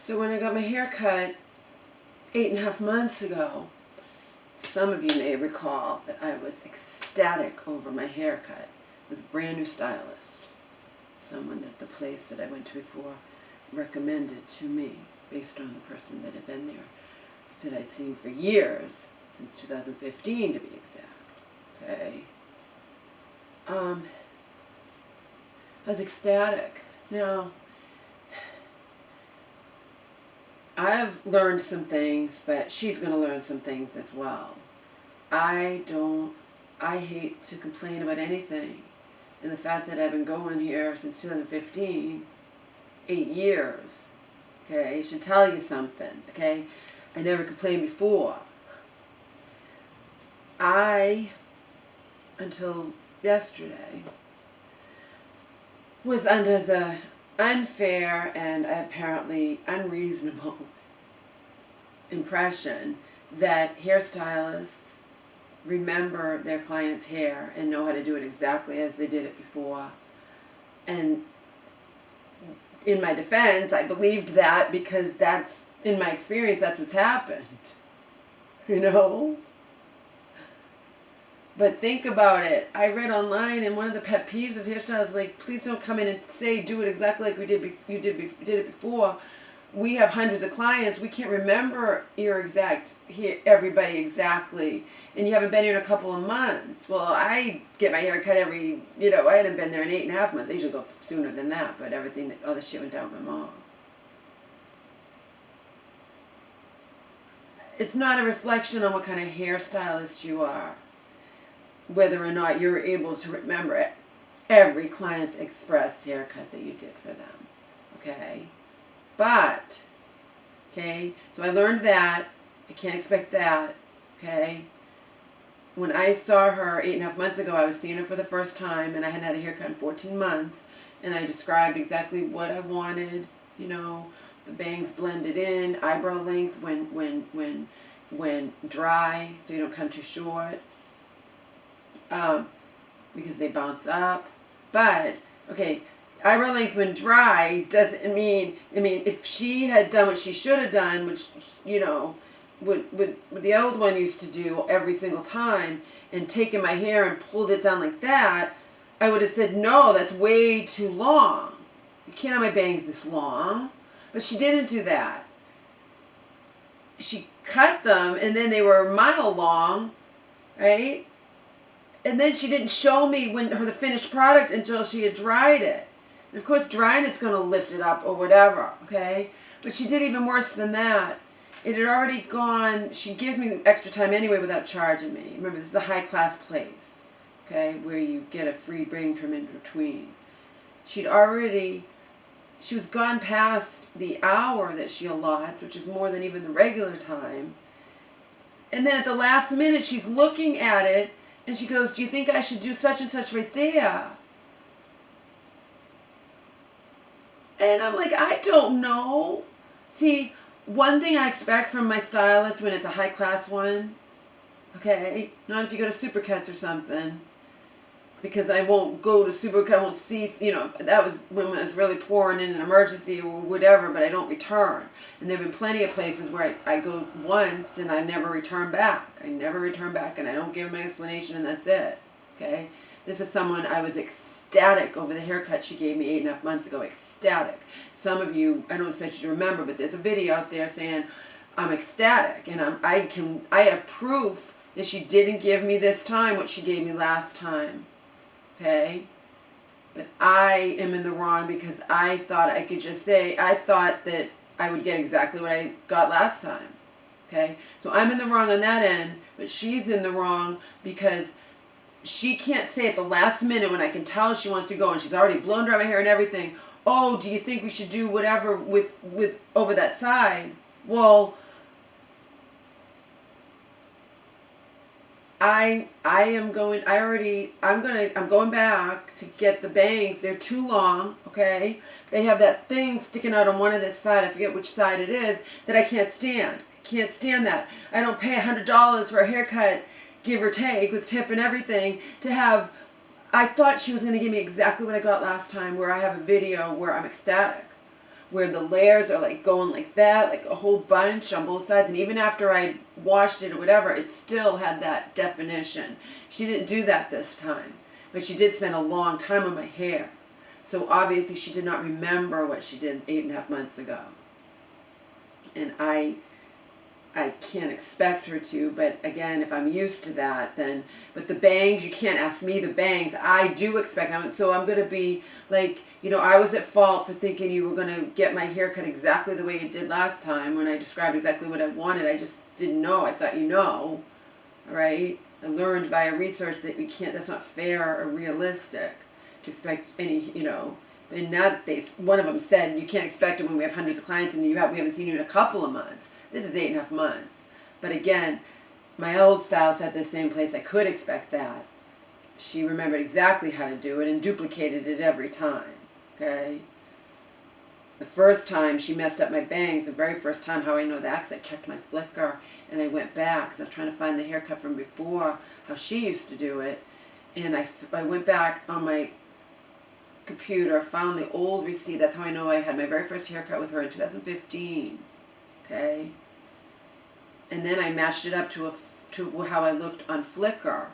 So when I got my hair cut 8.5 months ago, some of you may recall that I was ecstatic over my haircut with a brand new stylist. Someone that the place that I went to before recommended to me based on the person that had been there that I'd seen for years, since 2015 to be exact. Okay. I was ecstatic. Now, I've learned some things, but she's going to learn some things as well. I hate to complain about anything. And the fact that I've been going here since 2015, 8 years, okay, should tell you something, okay? I never complained before. Until yesterday, was under the unfair and apparently unreasonable impression that hairstylists remember their clients' hair and know how to do it exactly as they did it before. And in my defense, I believed that because that's, in my experience, that's what's happened. You know? But think about it. I read online, and one of the pet peeves of hairstylists is like, please don't come in and say, do it exactly like you did it before. We have hundreds of clients. We can't remember everybody exactly. And you haven't been here in a couple of months. Well, I get my hair cut I hadn't been there in 8.5 months. I usually go sooner than that, but all the shit went down with my mom. It's not a reflection on what kind of hairstylist you are, whether or not you're able to remember every client's express haircut that you did for them, okay? But, okay, so I learned that. I can't expect that, okay? When I saw her 8.5 months ago, I was seeing her for the first time, and I hadn't had a haircut in 14 months, and I described exactly what I wanted, the bangs blended in, eyebrow length when dry, so you don't come too short. Because they bounce up. But, okay, eyebrow length when dry doesn't mean, if she had done what she should have done, which, what the old one used to do every single time, and taken my hair and pulled it down like that, I would have said, no, that's way too long. You can't have my bangs this long. But she didn't do that. She cut them, and then they were a mile long, right? And then she didn't show me the finished product until she had dried it. And of course, drying it's going to lift it up or whatever, okay? But she did even worse than that. It had already gone, she gives me extra time anyway without charging me. Remember, this is a high-class place, okay, where you get a free brain trim in between. She was gone past the hour that she allots, which is more than even the regular time. And then at the last minute, she's looking at it, and she goes, do you think I should do such and such right there? And I'm like, I don't know. See, one thing I expect from my stylist when it's a high-class one, okay, not if you go to Supercuts or something, because I won't go to Supercut, I won't see, that was when I was really pouring in an emergency or whatever, but I don't return. And there have been plenty of places where I go once and I never return back. And I don't give them an explanation, and that's it, okay? This is someone I was ecstatic over the haircut she gave me 8.5 months ago, ecstatic. Some of you, I don't expect you to remember, but there's a video out there saying I'm ecstatic, and I have proof that she didn't give me this time what she gave me last time. Okay, but I am in the wrong because I thought I could just say, I thought that I would get exactly what I got last time. Okay, so I'm in the wrong on that end, but she's in the wrong because she can't say at the last minute when I can tell she wants to go and she's already blown dry my hair and everything, oh, do you think we should do whatever with over that side? Well, I'm going back to get the bangs. They're too long, okay? They have that thing sticking out on one of this side, I forget which side it is, that I can't stand. I can't stand that. I don't pay $100 for a haircut, give or take, with tip and everything, to have, I thought she was going to give me exactly what I got last time, where I have a video where I'm ecstatic. where the layers are like going like that, like a whole bunch on both sides. And even after I washed it or whatever, it still had that definition. She didn't do that this time, but she did spend a long time on my hair. So obviously she did not remember what she did 8.5 months ago. And I can't expect her to, but again, if I'm used to that, then, but the bangs, you can't ask me the bangs. I do expect them, so I'm going to be like, you know, I was at fault for thinking you were going to get my hair cut exactly the way you did last time when I described exactly what I wanted. I just didn't know. I thought you know, right? I learned via research that we can't, that's not fair or realistic to expect any, you know, and not they, one of them said, you can't expect it when we have hundreds of clients and we haven't seen you in a couple of months. This is 8.5 months. But again, my old stylist at the same place, I could expect that. She remembered exactly how to do it and duplicated it every time, okay? The first time she messed up my bangs, the very first time, how I know that, because I checked my flicker and I went back because I was trying to find the haircut from before, how she used to do it. And I went back on my computer, found the old receipt. That's how I know I had my very first haircut with her in 2015, okay? And then I matched it up to how I looked on Flickr.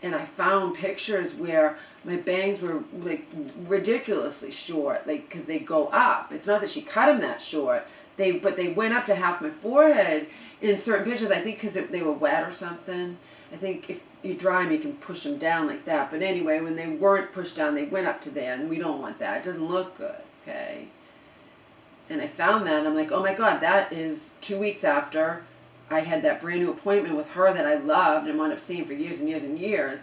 And I found pictures where my bangs were like ridiculously short, like, because they go up. It's not that she cut them that short, but they went up to half my forehead in certain pictures. I think because they were wet or something. I think if you dry them, you can push them down like that. But anyway, when they weren't pushed down, they went up to there, and we don't want that. It doesn't look good, okay? And I found that, and I'm like, oh my God, that is 2 weeks after I had that brand new appointment with her that I loved and wound up seeing for years and years and years.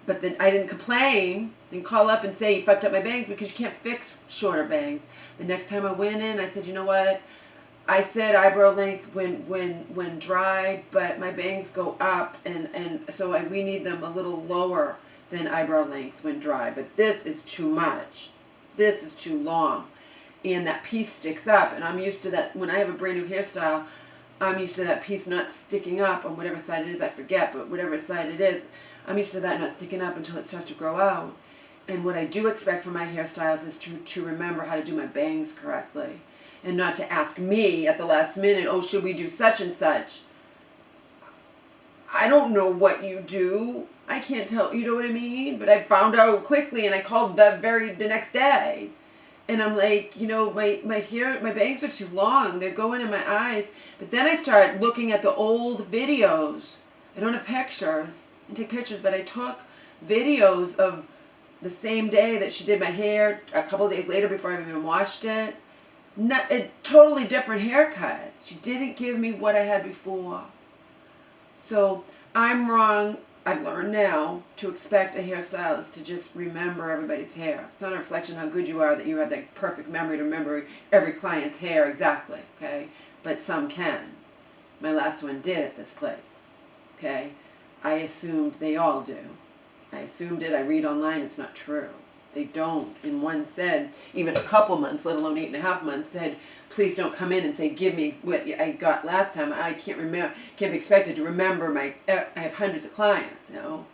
But then I didn't complain and call up and say you fucked up my bangs because you can't fix shorter bangs. The next time I went in, I said, you know what? I said eyebrow length when dry, but my bangs go up, and so we need them a little lower than eyebrow length when dry. But this is too much. This is too long. And that piece sticks up, and I'm used to that. When I have a brand new hairstyle, I'm used to that piece not sticking up on whatever side it is, I forget, but whatever side it is, I'm used to that not sticking up until it starts to grow out. And what I do expect from my hairstyles is to remember how to do my bangs correctly. And not to ask me at the last minute, oh, should we do such and such? I don't know what you do. I can't tell, you know what I mean? But I found out quickly, and I called the next day. And I'm like, you know, my bangs are too long. They're going in my eyes. But then I start looking at the old videos. I don't have pictures. I take pictures, but I took videos of the same day that she did my hair, a couple of days later before I even washed it. A totally different haircut. She didn't give me what I had before. So I'm wrong. I've learned now to expect a hairstylist to just remember everybody's hair. It's not a reflection how good you are that you have that perfect memory to remember every client's hair exactly, okay? But some can. My last one did at this place, okay? I assumed they all do. I assumed it. I read online. It's not true. They don't. And one said, even a couple months, let alone 8.5 months, said, please don't come in and say, give me what I got last time. I can't remember, can't be expected to remember I have hundreds of clients, you know.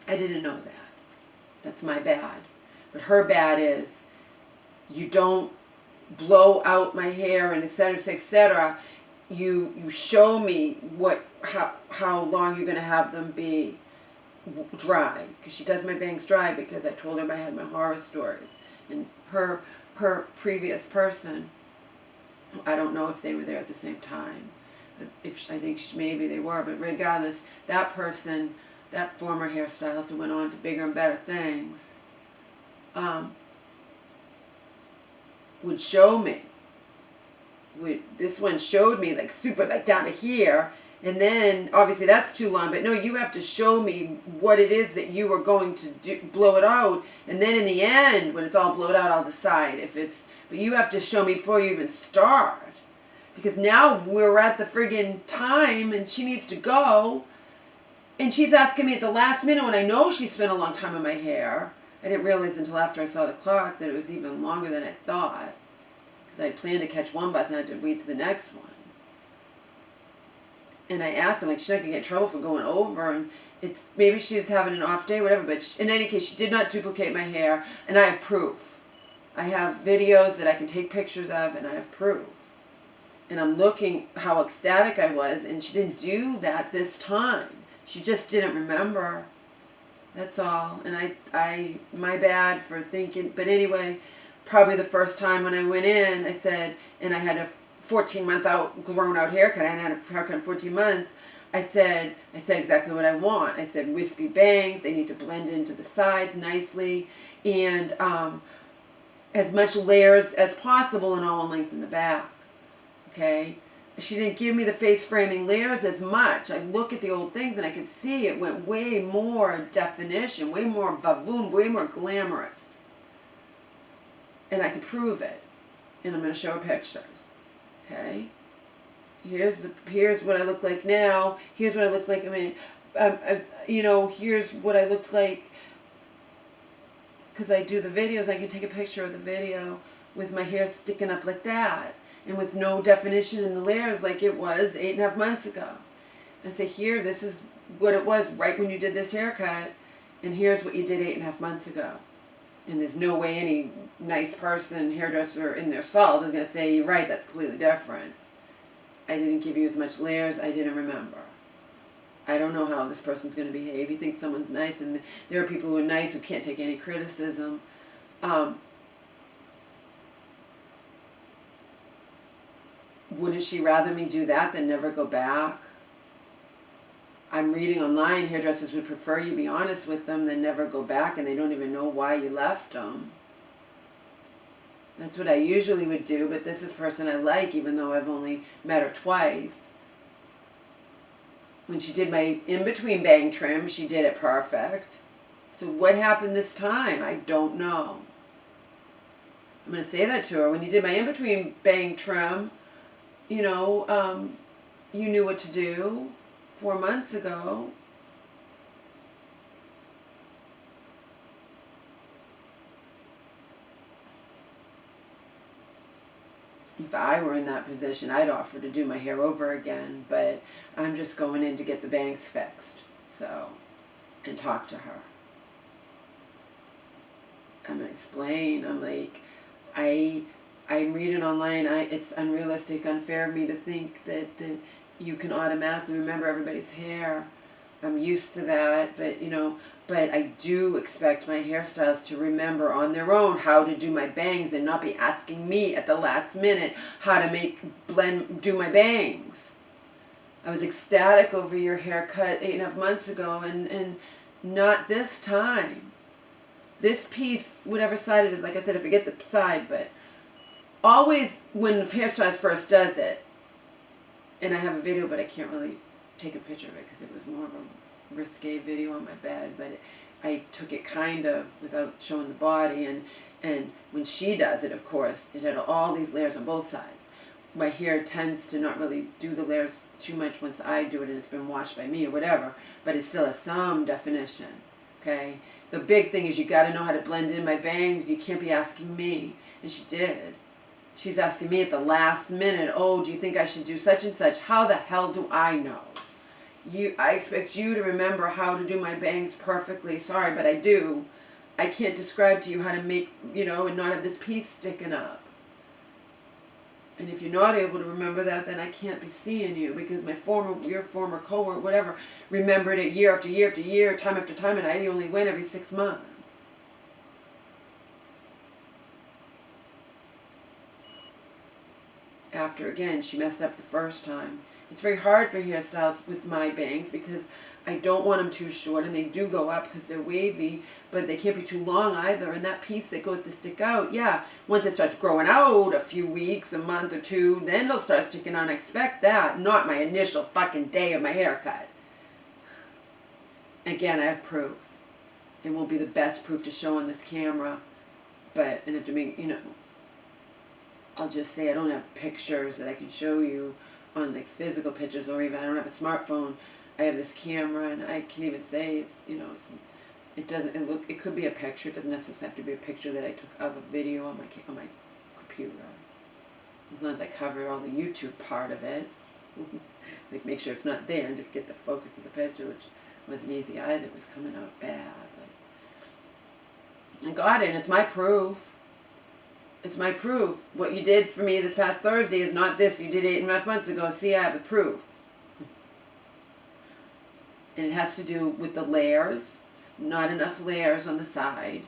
I didn't know that. That's my bad. But her bad is, you don't blow out my hair and et cetera, you show me how long you're going to have them be dry, because she does my bangs dry because I told her I had my horror stories. And her previous person, I don't know if they were there at the same time, but I think maybe they were, but regardless, that person, that former hairstylist who went on to bigger and better things, would show me. This one showed me like super, like down to here, and then obviously that's too long, but no, you have to show me what it is that you are going to do, blow it out, and then in the end, when it's all blown out, I'll decide if it's, but you have to show me before you even start, because now we're at the friggin' time, and she needs to go, and she's asking me at the last minute when I know she spent a long time on my hair. I didn't realize until after I saw the clock that it was even longer than I thought, because I planned to catch one bus and I had to wait to the next one. And I asked him, like, she's not going to get in trouble for going over, and it's, maybe she was having an off day, whatever, but in any case, she did not duplicate my hair, and I have proof. I have videos that I can take pictures of, and I have proof. And I'm looking how ecstatic I was, and she didn't do that this time. She just didn't remember. That's all. And my bad for thinking. But anyway, probably the first time when I went in, I said, and I had a 14-month grown out haircut. I hadn't had a haircut in 14 months. I said exactly what I want. I said wispy bangs. They need to blend into the sides nicely, and as much layers as possible, and all in length in the back. Okay. She didn't give me the face framing layers as much. I look at the old things and I could see it went way more definition, way more vavoom, way more glamorous. And I could prove it. And I'm going to show her pictures. Okay? Here's what I look like now. Here's what I look like. I mean, here's what I looked like. Because I do the videos, I can take a picture of the video with my hair sticking up like that. And with no definition in the layers like it was 8.5 months ago. I say, here, this is what it was right when you did this haircut, and here's what you did 8.5 months ago. And there's no way any nice person, hairdresser in their salt is going to say, you're right, that's completely different. I didn't give you as much layers, I didn't remember. I don't know how this person's going to behave. You think someone's nice, and there are people who are nice who can't take any criticism. Wouldn't she rather me do that than never go back? I'm reading online, hairdressers would prefer you be honest with them than never go back, and they don't even know why you left them. That's what I usually would do, but this is a person I like, even though I've only met her twice. When she did my in-between bang trim, she did it perfect. So what happened this time? I don't know. I'm going to say that to her. When you did my in-between bang trim, you knew what to do 4 months ago. If I were in that position, I'd offer to do my hair over again, but I'm just going in to get the bangs fixed, and talk to her. I'm going to explain. I'm like, I'm reading online, it's unrealistic, unfair of me to think that you can automatically remember everybody's hair. I'm used to that, but I do expect my hairstylists to remember on their own how to do my bangs and not be asking me at the last minute how to do my bangs. I was ecstatic over your haircut 8.5 months ago, and not this time. This piece, whatever side it is, like I said, I forget the side, but always when the hairstylist first does it, and I have a video, but I can't really take a picture of it because it was more of a risque video on my bed, but I took it kind of without showing the body, and when she does it, of course, it had all these layers on both sides. My hair tends to not really do the layers too much once I do it and it's been washed by me or whatever, but it still has some definition, okay? The big thing is you got to know how to blend in my bangs. You can't be asking me, and she did. She's asking me at the last minute, oh, do you think I should do such and such? How the hell do I know? I expect you to remember how to do my bangs perfectly. Sorry, but I do. I can't describe to you how to make, and not have this piece sticking up. And if you're not able to remember that, then I can't be seeing you, because your former coworker, whatever, remembered it year after year after year, time after time, and I only went every 6 months. After, again, she messed up the first time. It's very hard for hairstylists with my bangs because I don't want them too short, and they do go up because they're wavy, but they can't be too long either. And that piece that goes to stick out, yeah, once it starts growing out a few weeks, a month or two, then they'll start sticking out. I expect that, not my initial fucking day of my haircut. Again, I have proof. It won't be the best proof to show on this camera, but, and if to me, I'll just say I don't have pictures that I can show you on like physical pictures, or even I don't have a smartphone. I have this camera, and I can even say it could be a picture. It doesn't necessarily have to be a picture that I took of a video on my computer. As long as I cover all the YouTube part of it, like make sure it's not there and just get the focus of the picture, which wasn't easy either. It was coming out bad. But I got it, and it's my proof. It's my proof. What you did for me this past Thursday is not this you did 8.5 months ago. See, I have the proof. And it has to do with the layers. Not enough layers on the side.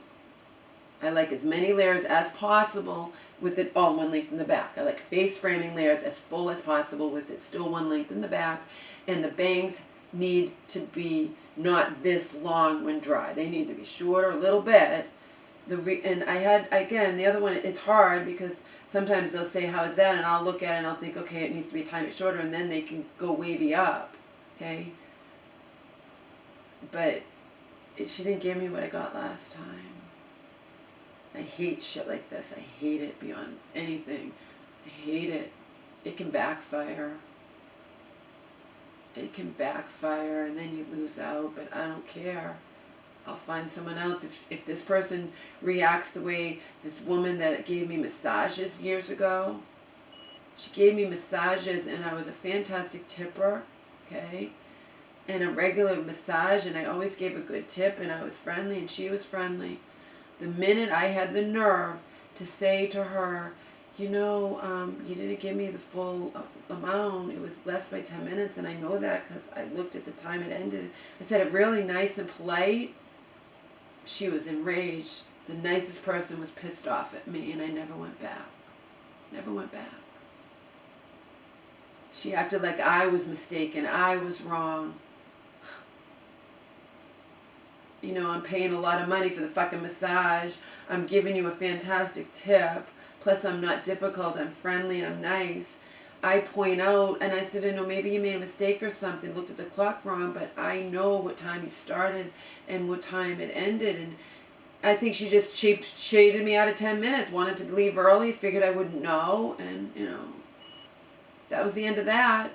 I like as many layers as possible with it all one length in the back. I like face framing layers as full as possible with it still one length in the back. And the bangs need to be not this long when dry. They need to be shorter a little bit. And I had, again, the other one, it's hard because sometimes they'll say, how is that? And I'll look at it and I'll think, okay, it needs to be a tiny bit shorter, and then they can go wavy up, okay? But she didn't give me what I got last time. I hate shit like this. I hate it beyond anything. I hate it. It can backfire. It can backfire and then you lose out, but I don't care. I'll find someone else. If this person reacts the way this woman that gave me massages years ago, she gave me massages and I was a fantastic tipper, okay? And a regular massage, and I always gave a good tip, and I was friendly and she was friendly. The minute I had the nerve to say to her, you know, you didn't give me the full amount, it was less by 10 minutes, and I know that because I looked at the time it ended. I said it really nice and polite. She was enraged. The nicest person was pissed off at me, and I never went back. Never went back. She acted like I was mistaken. I was wrong. You know, I'm paying a lot of money for the fucking massage. I'm giving you a fantastic tip. Plus, I'm not difficult. I'm friendly. I'm nice. I point out, and I said, you know, maybe you made a mistake or something, looked at the clock wrong, but I know what time you started and what time it ended. And I think she just shaded me out of 10 minutes, wanted to leave early, figured I wouldn't know, and, you know, that was the end of that.